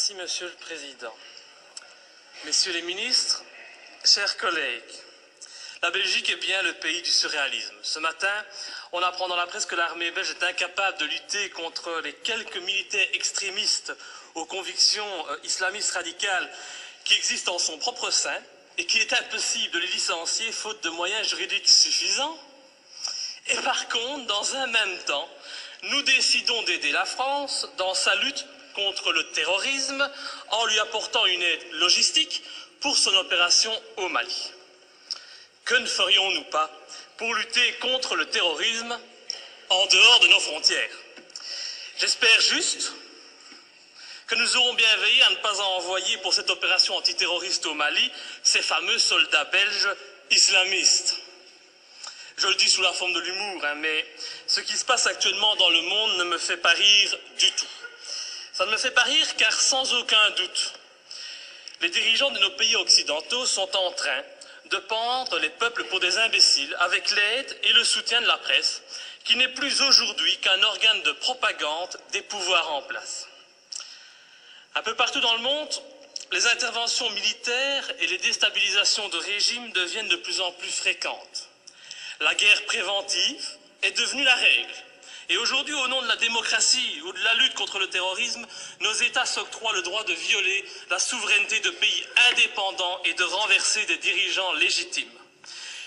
Merci, Monsieur le Président. Messieurs les ministres, chers collègues, la Belgique est bien le pays du surréalisme. Ce matin, on apprend dans la presse que l'armée belge est incapable de lutter contre les quelques militaires extrémistes aux convictions islamistes radicales qui existent en son propre sein et qu'il est impossible de les licencier faute de moyens juridiques suffisants. Et par contre, dans un même temps, nous décidons d'aider la France dans sa lutte contre le terrorisme en lui apportant une aide logistique pour son opération au Mali. Que ne ferions-nous pas pour lutter contre le terrorisme en dehors de nos frontières? J'espère juste que nous aurons bien veillé à ne pas envoyer pour cette opération antiterroriste au Mali ces fameux soldats belges islamistes. Je le dis sous la forme de l'humour, mais ce qui se passe actuellement dans le monde ne me fait pas rire du tout. Ça ne me fait pas rire car sans aucun doute, les dirigeants de nos pays occidentaux sont en train de pendre les peuples pour des imbéciles avec l'aide et le soutien de la presse, qui n'est plus aujourd'hui qu'un organe de propagande des pouvoirs en place. Un peu partout dans le monde, les interventions militaires et les déstabilisations de régimes deviennent de plus en plus fréquentes. La guerre préventive est devenue la règle. Et aujourd'hui, au nom de la démocratie ou de la lutte contre le terrorisme, nos États s'octroient le droit de violer la souveraineté de pays indépendants et de renverser des dirigeants légitimes.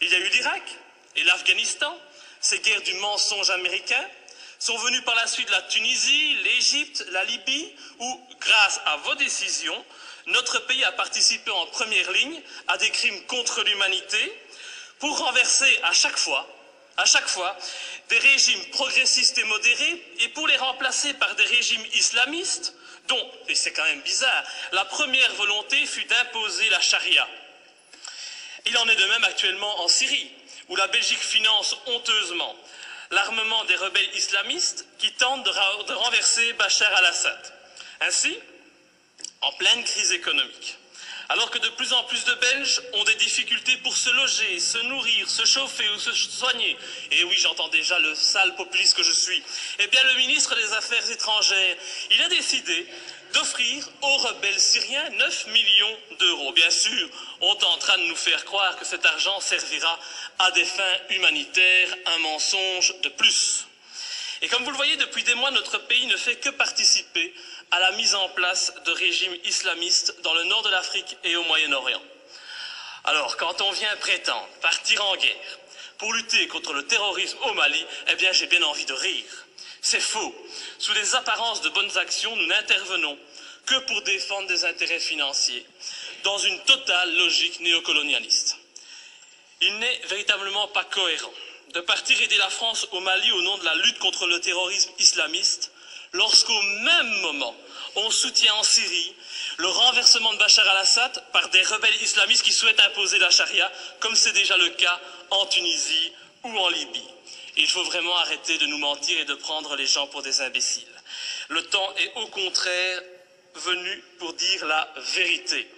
Il y a eu l'Irak et l'Afghanistan, ces guerres du mensonge américain, sont venues par la suite la Tunisie, l'Égypte, la Libye, où, grâce à vos décisions, notre pays a participé en première ligne à des crimes contre l'humanité pour renverser à chaque fois, des régimes progressistes et modérés et pour les remplacer par des régimes islamistes dont, et c'est quand même bizarre, la première volonté fut d'imposer la charia. Il en est de même actuellement en Syrie, où la Belgique finance honteusement l'armement des rebelles islamistes qui tentent de renverser Bachar al-Assad. Ainsi, en pleine crise économique, alors que de plus en plus de Belges ont des difficultés pour se loger, se nourrir, se chauffer ou se soigner, et oui, j'entends déjà le sale populiste que je suis, eh bien le ministre des Affaires étrangères, il a décidé d'offrir aux rebelles syriens 9 millions d'euros. Bien sûr, on tentera de nous faire croire que cet argent servira à des fins humanitaires, un mensonge de plus. Et comme vous le voyez, depuis des mois, notre pays ne fait que participer à la mise en place de régimes islamistes dans le nord de l'Afrique et au Moyen-Orient. Alors, quand on vient prétendre partir en guerre pour lutter contre le terrorisme au Mali, eh bien, j'ai bien envie de rire. C'est faux. Sous les apparences de bonnes actions, nous n'intervenons que pour défendre des intérêts financiers, dans une totale logique néocolonialiste. Il n'est véritablement pas cohérent de partir aider la France au Mali au nom de la lutte contre le terrorisme islamiste, lorsqu'au même moment, on soutient en Syrie le renversement de Bachar al-Assad par des rebelles islamistes qui souhaitent imposer la charia, comme c'est déjà le cas en Tunisie ou en Libye. Il faut vraiment arrêter de nous mentir et de prendre les gens pour des imbéciles. Le temps est au contraire venu pour dire la vérité.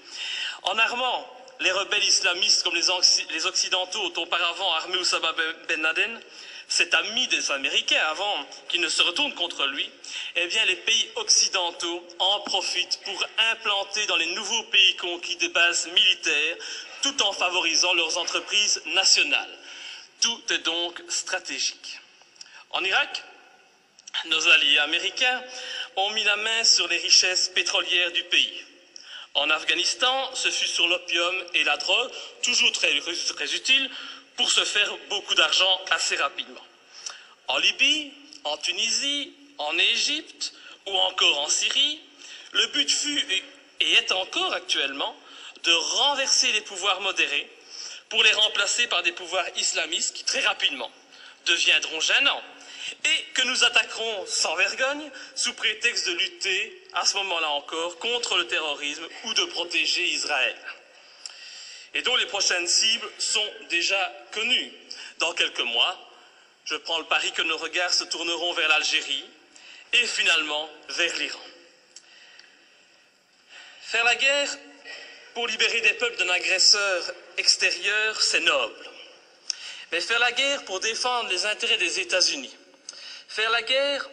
En armant les rebelles islamistes comme les Occidentaux ont auparavant armé Oussama Ben Laden, cet ami des Américains avant qu'ils ne se retournent contre lui, eh bien les pays occidentaux en profitent pour implanter dans les nouveaux pays conquis des bases militaires tout en favorisant leurs entreprises nationales. Tout est donc stratégique. En Irak, nos alliés américains ont mis la main sur les richesses pétrolières du pays. En Afghanistan, ce fut sur l'opium et la drogue, toujours très utiles, pour se faire beaucoup d'argent assez rapidement. En Libye, en Tunisie, en Égypte ou encore en Syrie, le but fut et est encore actuellement de renverser les pouvoirs modérés pour les remplacer par des pouvoirs islamistes qui très rapidement deviendront gênants et que nous attaquerons sans vergogne sous prétexte de lutter, à ce moment-là encore, contre le terrorisme ou de protéger Israël. Et dont les prochaines cibles sont déjà connues. Dans quelques mois, je prends le pari que nos regards se tourneront vers l'Algérie et finalement vers l'Iran. Faire la guerre pour libérer des peuples d'un agresseur extérieur, c'est noble. Mais faire la guerre pour défendre les intérêts des États-Unis, faire la guerre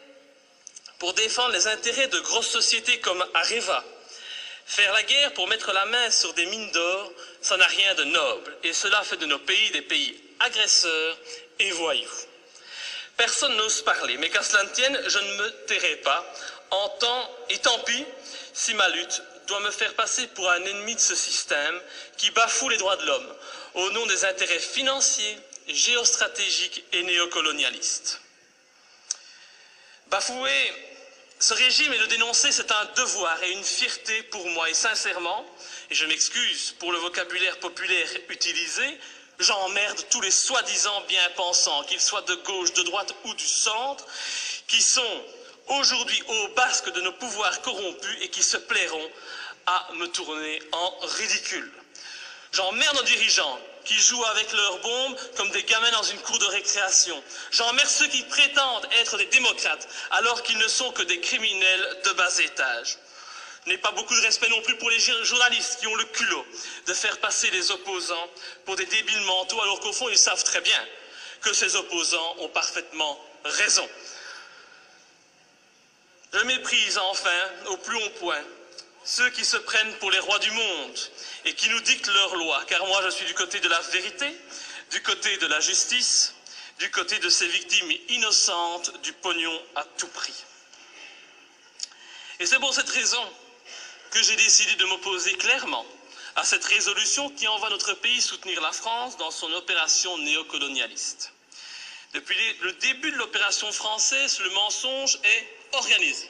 pour défendre les intérêts de grosses sociétés comme Areva, Faire la guerre pour mettre la main sur des mines d'or, ça n'a rien de noble, et cela fait de nos pays des pays agresseurs et voyous. Personne n'ose parler, mais qu'à cela ne tienne, je ne me tairai pas, et tant pis si ma lutte doit me faire passer pour un ennemi de ce système qui bafoue les droits de l'homme au nom des intérêts financiers, géostratégiques et néocolonialistes. Bafouer ce régime et le dénoncer, c'est un devoir et une fierté pour moi. Et sincèrement, et je m'excuse pour le vocabulaire populaire utilisé, j'emmerde tous les soi-disant bien-pensants, qu'ils soient de gauche, de droite ou du centre, qui sont aujourd'hui au basque de nos pouvoirs corrompus et qui se plairont à me tourner en ridicule. J'emmerde nos dirigeants qui jouent avec leurs bombes comme des gamins dans une cour de récréation. J'emmerde ceux qui prétendent être des démocrates alors qu'ils ne sont que des criminels de bas étage. Je n'ai pas beaucoup de respect non plus pour les journalistes qui ont le culot de faire passer les opposants pour des débiles mentaux alors qu'au fond ils savent très bien que ces opposants ont parfaitement raison. Je méprise enfin au plus haut point ceux qui se prennent pour les rois du monde et qui nous dictent leurs lois, car moi je suis du côté de la vérité, du côté de la justice, du côté de ces victimes innocentes du pognon à tout prix. Et c'est pour cette raison que j'ai décidé de m'opposer clairement à cette résolution qui envoie notre pays soutenir la France dans son opération néocolonialiste. Depuis le début de l'opération française, le mensonge est organisé.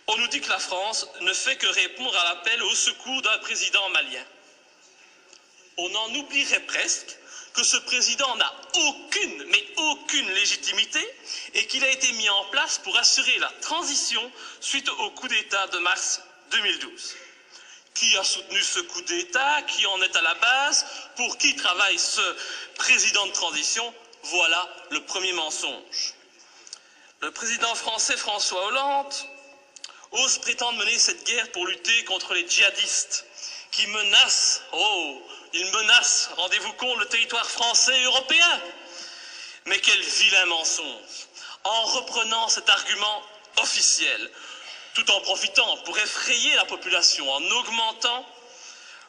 On nous dit que la France ne fait que répondre à l'appel au secours d'un président malien. On en oublierait presque que ce président n'a aucune, mais aucune légitimité et qu'il a été mis en place pour assurer la transition suite au coup d'État de mars 2012. Qui a soutenu ce coup d'État? Qui en est à la base? Pour qui travaille ce président de transition? Voilà le premier mensonge. Le président français François Hollande ose prétendre mener cette guerre pour lutter contre les djihadistes qui menacent, ils menacent, rendez-vous compte, le territoire français et européen. Mais quel vilain mensonge! En reprenant cet argument officiel, tout en profitant pour effrayer la population, en augmentant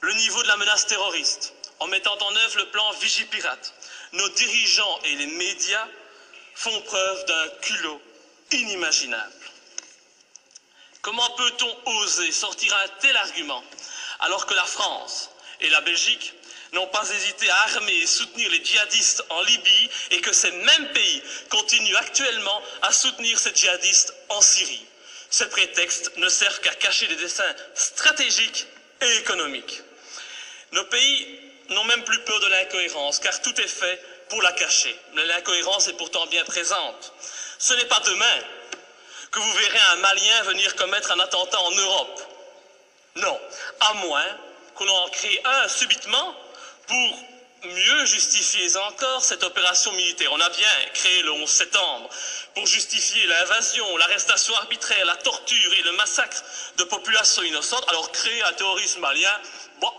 le niveau de la menace terroriste, en mettant en œuvre le plan Vigipirate, nos dirigeants et les médias font preuve d'un culot inimaginable. Comment peut-on oser sortir un tel argument alors que la France et la Belgique n'ont pas hésité à armer et soutenir les djihadistes en Libye et que ces mêmes pays continuent actuellement à soutenir ces djihadistes en Syrie? Ces prétextes ne servent qu'à cacher des desseins stratégiques et économiques. Nos pays n'ont même plus peur de l'incohérence car tout est fait pour la cacher. Mais l'incohérence est pourtant bien présente. Ce n'est pas demain que vous verrez un Malien venir commettre un attentat en Europe. Non, à moins qu'on en crée un subitement pour mieux justifier encore cette opération militaire. On a bien créé le 11 septembre pour justifier l'invasion, l'arrestation arbitraire, la torture et le massacre de populations innocentes. Alors créer un terrorisme malien, bon,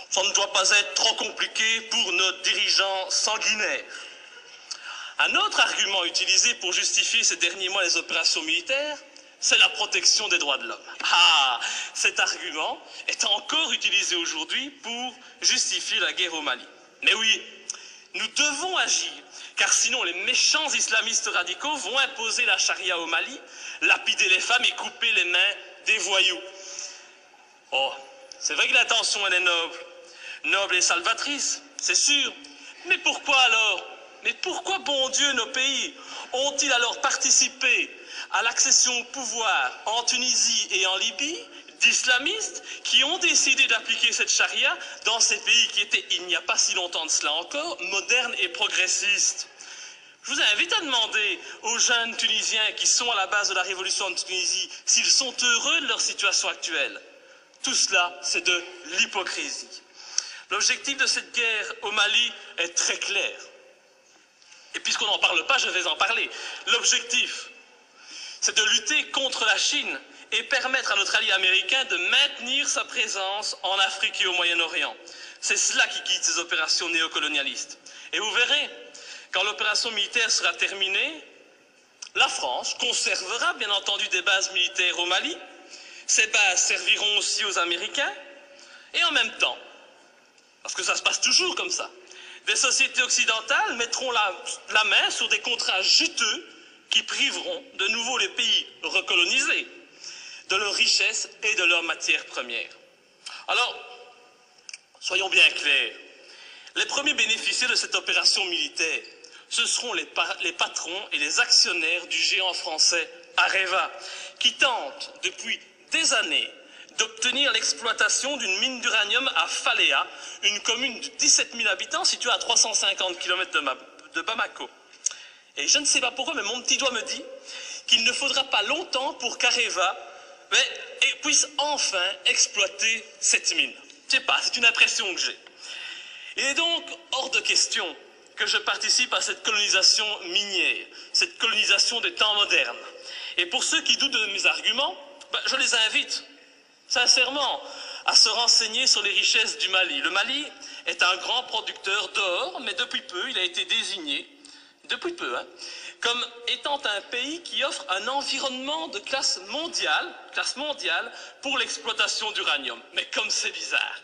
ça ne doit pas être trop compliqué pour nos dirigeants sanguinaires. Un autre argument utilisé pour justifier ces derniers mois les opérations militaires, c'est la protection des droits de l'homme. Ah, cet argument est encore utilisé aujourd'hui pour justifier la guerre au Mali. Mais oui, nous devons agir, car sinon les méchants islamistes radicaux vont imposer la charia au Mali, lapider les femmes et couper les mains des voyous. Oh, c'est vrai que l'intention elle est noble, noble et salvatrice, c'est sûr. Mais pourquoi alors? Mais pourquoi, bon Dieu, nos pays ont-ils alors participé à l'accession au pouvoir en Tunisie et en Libye d'islamistes qui ont décidé d'appliquer cette charia dans ces pays qui étaient, il n'y a pas si longtemps de cela encore, modernes et progressistes? Je vous invite à demander aux jeunes Tunisiens qui sont à la base de la révolution de Tunisie s'ils sont heureux de leur situation actuelle. Tout cela, c'est de l'hypocrisie. L'objectif de cette guerre au Mali est très clair. Et puisqu'on n'en parle pas, je vais en parler. L'objectif, c'est de lutter contre la Chine et permettre à notre allié américain de maintenir sa présence en Afrique et au Moyen-Orient. C'est cela qui guide ces opérations néocolonialistes. Et vous verrez, quand l'opération militaire sera terminée, la France conservera bien entendu des bases militaires au Mali, Ces bases serviront aussi aux Américains et en même temps, parce que ça se passe toujours comme ça, des sociétés occidentales mettront la main sur des contrats juteux qui priveront de nouveau les pays recolonisés de leurs richesses et de leurs matières premières. Alors, soyons bien clairs, les premiers bénéficiaires de cette opération militaire, ce seront les patrons et les actionnaires du géant français Areva, qui tentent depuis des années d'obtenir l'exploitation d'une mine d'uranium à Faléa, une commune de 17 000 habitants située à 350 km de Bamako. Et je ne sais pas pourquoi, mais mon petit doigt me dit qu'il ne faudra pas longtemps pour qu'Areva puisse enfin exploiter cette mine. Je ne sais pas, c'est une impression que j'ai. Il est donc hors de question que je participe à cette colonisation minière, cette colonisation des temps modernes. Et pour ceux qui doutent de mes arguments, je les invite sincèrement à se renseigner sur les richesses du Mali. Le Mali est un grand producteur d'or, mais depuis peu, il a été désigné, comme étant un pays qui offre un environnement de classe mondiale pour l'exploitation d'uranium. Mais comme c'est bizarre,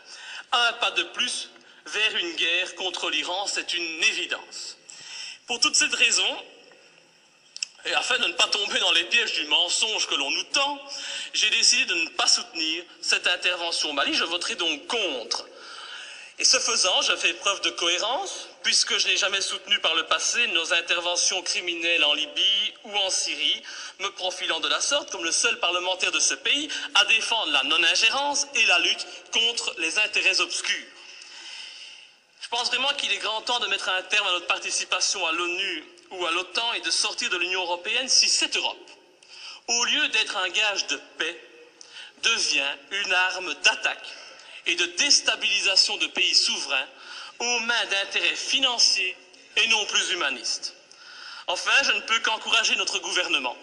un pas de plus vers une guerre contre l'Iran, c'est une évidence. Pour toute cette raison, et afin de ne pas tomber dans les pièges du mensonge que l'on nous tend, j'ai décidé de ne pas soutenir cette intervention au Mali. Je voterai donc contre. Et ce faisant, je fais preuve de cohérence, puisque je n'ai jamais soutenu par le passé nos interventions criminelles en Libye ou en Syrie, me profilant de la sorte comme le seul parlementaire de ce pays à défendre la non-ingérence et la lutte contre les intérêts obscurs. Je pense vraiment qu'il est grand temps de mettre un terme à notre participation à l'ONU ou à l'OTAN et de sortir de l'Union européenne si cette Europe, au lieu d'être un gage de paix, devient une arme d'attaque et de déstabilisation de pays souverains aux mains d'intérêts financiers et non plus humanistes. Enfin, je ne peux qu'encourager notre gouvernement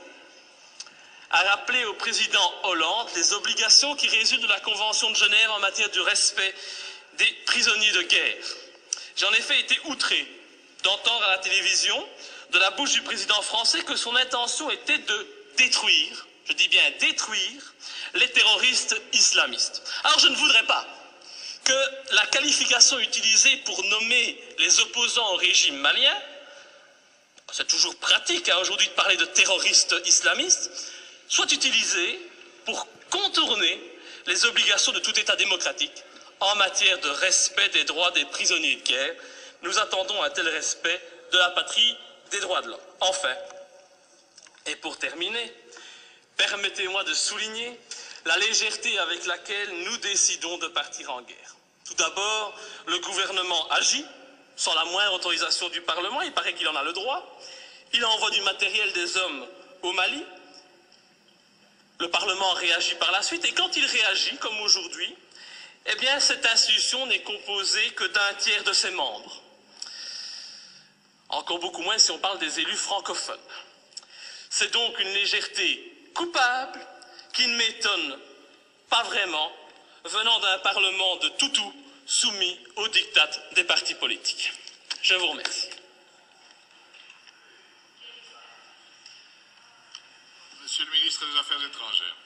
à rappeler au président Hollande les obligations qui résultent de la Convention de Genève en matière de respect des prisonniers de guerre. J'ai en effet été outré d'entendre à la télévision, de la bouche du président français, que son intention était de détruire, je dis bien détruire, les terroristes islamistes. Alors je ne voudrais pas que la qualification utilisée pour nommer les opposants au régime malien, c'est toujours pratique aujourd'hui de parler de terroristes islamistes, soit utilisée pour contourner les obligations de tout État démocratique en matière de respect des droits des prisonniers de guerre. Nous attendons un tel respect de la patrie des droits de l'homme. Enfin, et pour terminer, permettez-moi de souligner la légèreté avec laquelle nous décidons de partir en guerre. Tout d'abord, le gouvernement agit sans la moindre autorisation du Parlement, il paraît qu'il en a le droit. Il envoie du matériel, des hommes au Mali. Le Parlement réagit par la suite, et quand il réagit, comme aujourd'hui, eh bien, cette institution n'est composée que d'un tiers de ses membres. Encore beaucoup moins si on parle des élus francophones. C'est donc une légèreté coupable qui ne m'étonne pas vraiment, venant d'un Parlement de toutous soumis aux diktats des partis politiques. Je vous remercie. Monsieur le ministre des Affaires étrangères.